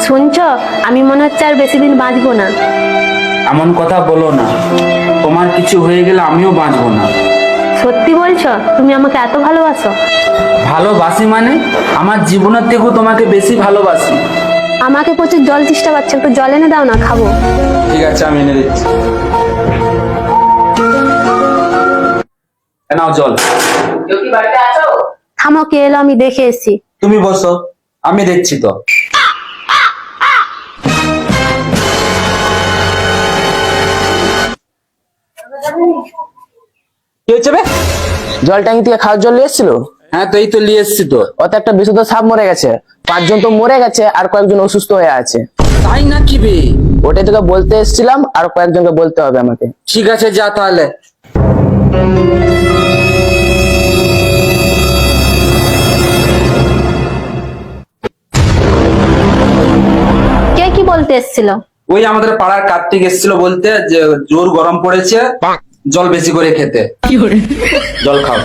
শুনছো, আমি মনে হচ্ছে আর বেশি দিন বাঁচবো না। এমন কথা বলো না, তোমার কিছু হয়ে গেলে আমিও বাঁচবো না। সত্যি বলছো? তুমি আমাকে এত ভালোবাসো? ভালোবাসি মানে আমার জীবনের থেকেও তোমাকে বেশি ভালোবাসি। আমাকে প্রচুর জল তেষ্টা পাচ্ছে, একটু জল এনে দাও না, খাবো। ঠিক আছে, আমি এনে দিচ্ছি। নাও জল। কেউ কি বাড়িতে আছো? থামো, কে এলো আমি দেখে এসেছি। তুমি বসো, আমি দেখছি তো। কি হচ্ছে বে? জল ট্যাঙ্কি থেকে খাওয়ার জল নিয়ে এসেছিল। হ্যাঁ, তো এই তো নিয়ে এসছি তো। ওতে একটা বিশুদ্ধ সাপ মরে গেছে, 5 জন তো মরে গেছে, আর কয়েকজন অসুস্থ হয়ে আছে। তাই না কি বে? ওটাই তোকে বলতে এসেছিলাম, আর কয়েকজনকে বলতে হবে আমাকে। ঠিক আছে, যা তাহলে। কে কি বলতে এসেছিল? ওই আমাদের পাড়ার কার্তিক এসেছিল বলতে যে জোর গরম পড়েছে, জল বেশি করে খেতে। জল খাও।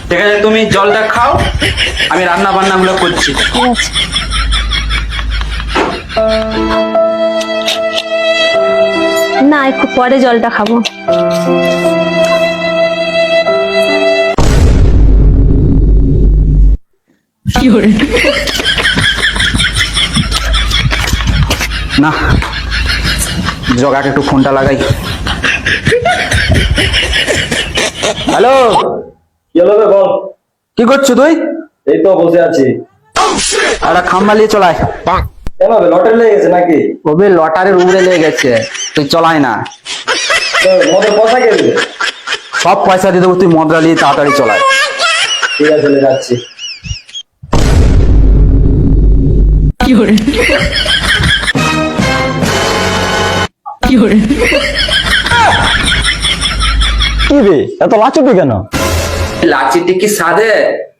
ঠিক আছে, তুমি জলটা খাও, আমি রান্না বান্না গুলো করছি। ঠিক আছে। না, একটু পরে জলটা খাবো। না, জগাকে একটু ফোনটা লাগাই। হ্যালো, কি হলো বে, বল। কি করছো তুই? এই তো বসে আছি। একটা খাম্বা নিয়ে চলায়। কেন বে, লটারি লেগে গেছে নাকি? ওবে লটারির উপরে লেগে গেছে, তুই চলাই না। তো মদের পয়সা কে দিবে? সব পয়সা দিয়ে দেবো, তুই মদরা নিয়ে তাড়াতাড়ি চলায়। ঠিক আছে, চলে যাচ্ছি। কি বে, এত লাচুবি কেন? লাচিটি কি সাধে?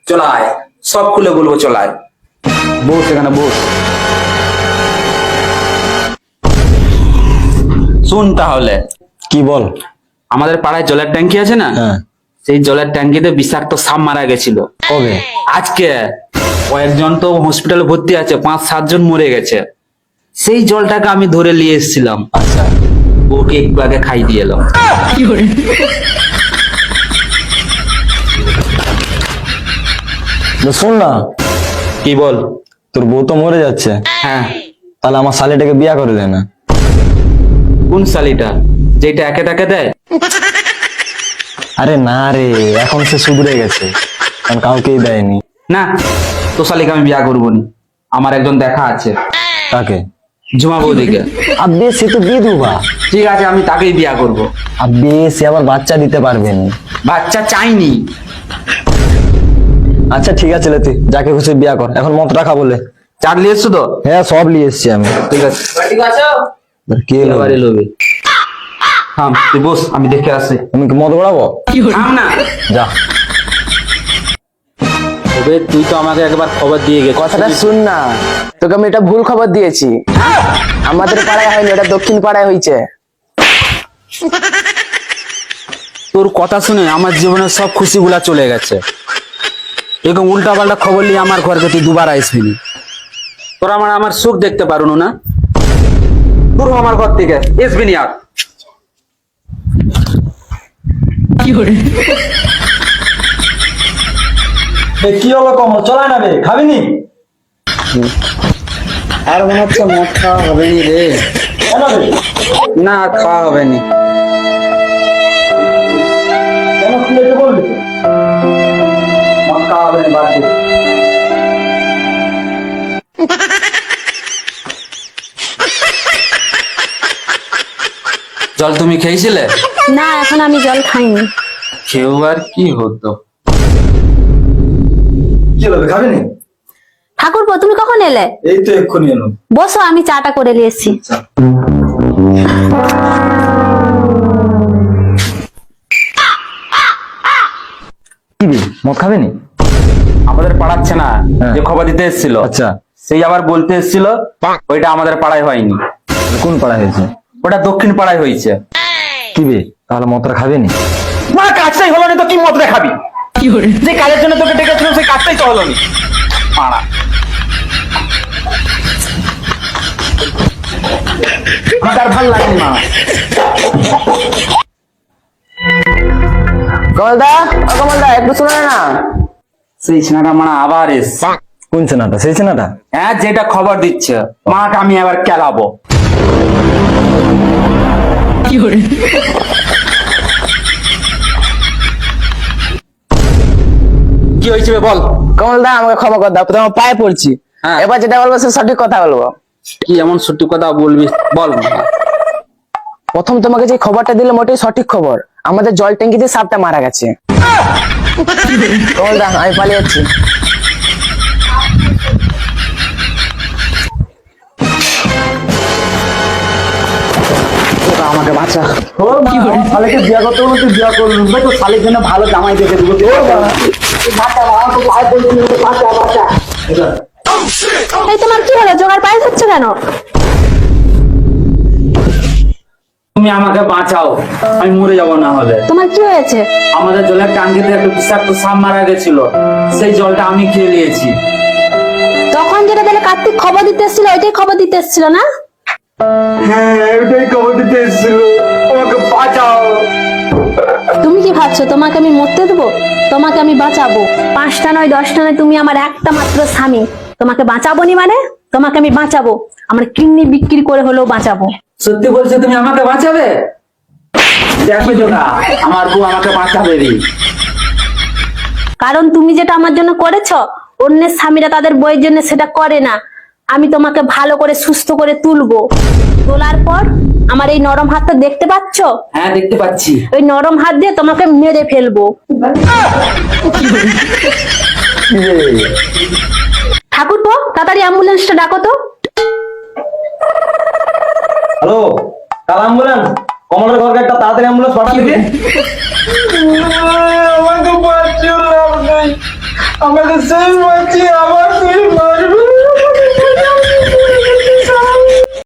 চলায়, সব খুলে বলবো, চলায়। বস এখানে, বস। শুন তাহলে। কি বল? আমাদের পাড়ায় জলের ট্যাঙ্কি আছে না, হ্যাঁ। সেই জলের ট্যাঙ্কিতে বিষাক্ত সাপ মারা গেছিল। কবে? আজকে। কয়েকজন তো হসপিটালে ভর্তি আছে, 5-7 জন মরে গেছে। সেই জলটাকে আমি ধরে নিয়ে এসেছিলাম। আচ্ছা। ওকে একটু আগে খাই দিয়ে এলাম। শোন না, কি বল? তোর বউ তো মরে যাচ্ছে, হ্যাঁ। তাহলে আমার শালিটাকে বিয়া করে দে না। কোন শালিটা? যেটা একে তাকে দেয়? আরে না রে, এখন সে সুধরে গেছে, কারণ কাউকেই দেয়নি। না, তো শালিকে আমি বিয়া করবো নি। আমার একজন দেখা আছে। তাকে? ঝুমা বৌদিকে। আবে সে তো দিয়ে দুবা। ঠিক আছে, আমি তাকেই বিয়া করব। আবে সে আবার বাচ্চা দিতে পারবে না। বাচ্চা চাইনি। আচ্ছা ঠিক আছে, তুই যাকে খুশি বিয়া কর, এখন মদটা খা বলে। চার নিয়ে এসছো তো? হ্যাঁ, সব নিয়ে এসছি আমি। ঠিক আছে। ঠিক আছে। কে এলো? এবারে লোবে। থাম, তুই বস, আমি দেখে আসি। আমি কি মদ গড়াবো? থাম না। যা। তবে তুই তো আমাকে একবার খবর দিয়ে গেছিস। কথাটা শুন না, তোকে আমি এটা ভুল খবর দিয়েছি। আমাদের পাড়ায় হয়নি, এটা দক্ষিণ পাড়ায় হয়েছে। তোর কথা শুনে আমার জীবনের সব খুশিগুলা চলে গেছে। এরকম উল্টা পাল্টা খবর নিয়ে আমার ঘরকে তুই দুবার আসবি না। তোরা আমার সুখ দেখতে পারুন না। দূর হ আমার ঘর থেকে, আসবি না আর। কি হলো, কমল চলায় না বে, খাবি নি? আর মনে হচ্ছে মদ খাওয়া হবে নি রে। কেন বে? না, খাওয়া হবে নি। কেন কি হয়েছে বলবি? মদ খাওয়া হবে না, বাদ দে। জল তুমি খেয়েছিলে? না, এখন আমি জল খাইনি। খেয়েও আর কি হতো। কি হলো বে, খাবি নি? ঠাকুরপো, তুমি কখন এলে? এই তো এক্ষুনি এলো। বসো, আমি চাটা করে নিয়ে এসেছি। কি বে, মদ খাবি নি? আমাদের পাড়াচ্ছে না, হ্যাঁ। যে খবর দিতে এসেছিল, আচ্ছা। সেই আবার বলতে এসেছিল ওইটা আমাদের পাড়ায় হয়নি, কোন পাড়া হয়েছে? ওটা দক্ষিণ পাড়ায় হয়েছে। কি বে, তাহলে মদটা খাবি নি? না, কাজটাই হলো না তো কি মদ খাবি? যে কাজের জন্য তোকে ডেকেছিল সেই কাজটাই তো হলো না মারা। আমার আর ভালো লাগেনি মা। কমলদা, ও কমলদা একটু শুনে না। সেই ছেলেটা মানে আবার এস। কোন চেনাটা? সেই চেনাটা? হ্যাঁ, যেটা খবর দিচ্ছে মাকে আমি আবার কেলাবো। কি হয়েছে বল? কমলদা আমাকে ক্ষমা কর দাও, তোমার পায়ে পড়ছি। হ্যাঁ। এবার যেটা বলবো সে সঠিক কথা বলবো। কি এমন সত্যি কথা বলবি বল। প্রথম তোমাকে যে খবরটা দিলে মোটেই সঠিক খবর, আমাদের জল ট্যাঙ্কিতে সাপটা মারা গেছে। কমলদা আমি পালিয়ে যাচ্ছি। তোরা আমাকে বাঁচা। শালিকে বিয়া করতে হলে তুই বিয়া করবি, তো শালির জন্য ভালো জামাই দেখে দেবো। এই তোমার কি হলো, জোগাড় পায়ে যাচ্ছে কেন? তুমি আমাকে বাঁচাও, আমি মরে যাবো না হলে। তোমার কি হয়েছে? আমাদের জলের টাঙ্কিতে একটা বিষাক্ত সাপ মারা গেছিল, সেই জলটা আমি খেয়ে নিয়েছি। তখন যেটা তাহলে কার্তিক খবর দিতে এসেছিল, ওইটাই খবর দিতে এসেছিল না? হ্যাঁ, ওটাই খবর দিতে এসেছিল, আমাকে বাঁচাও। তুমি কি ভাবছো তোমাকে আমি মরতে দেবো? তোমাকে আমি বাঁচাবো। 5টা নয় 10টা নয়, তুমি আমার একটা মাত্র স্বামী। তোমাকে বাঁচাবো নি মানে তোমাকে আমি বাঁচাবো, আমার কিডনি বিক্রি করে হলেও বাঁচাবো। সত্যি বলছো তুমি আমাকে বাঁচাবে? দেখো জোড়া, আমার বউ আমাকে বাঁচাবে রে। কারণ তুমি যেটা আমার জন্য করেছো, অন্যের স্বামীরা তাদের বইয়ের জন্য সেটা করে না। আমি তোমাকে ভালো করে সুস্থ করে তুলবো, তোলার পর আমার এই নরম হাতটা দেখতে পাচ্ছো? হ্যাঁ দেখতে পাচ্ছি। ওই নরম হাত দিয়ে তোমাকে মেরে ফেলবো। ঠাকুরপো, তাড়াতাড়ি অ্যাম্বুলেন্সটা ডাকো তো। হ্যালো, কাল অ্যাম্বুলেন্স, কমলের ঘরকে একটা তাড়াতাড়ি অ্যাম্বুলেন্স পাঠিয়ে দিবি। আমাকে বাঁচিয়ে লাভ নেই, আমাকে সেই বাঁচিয়ে আমার তুই মারবে।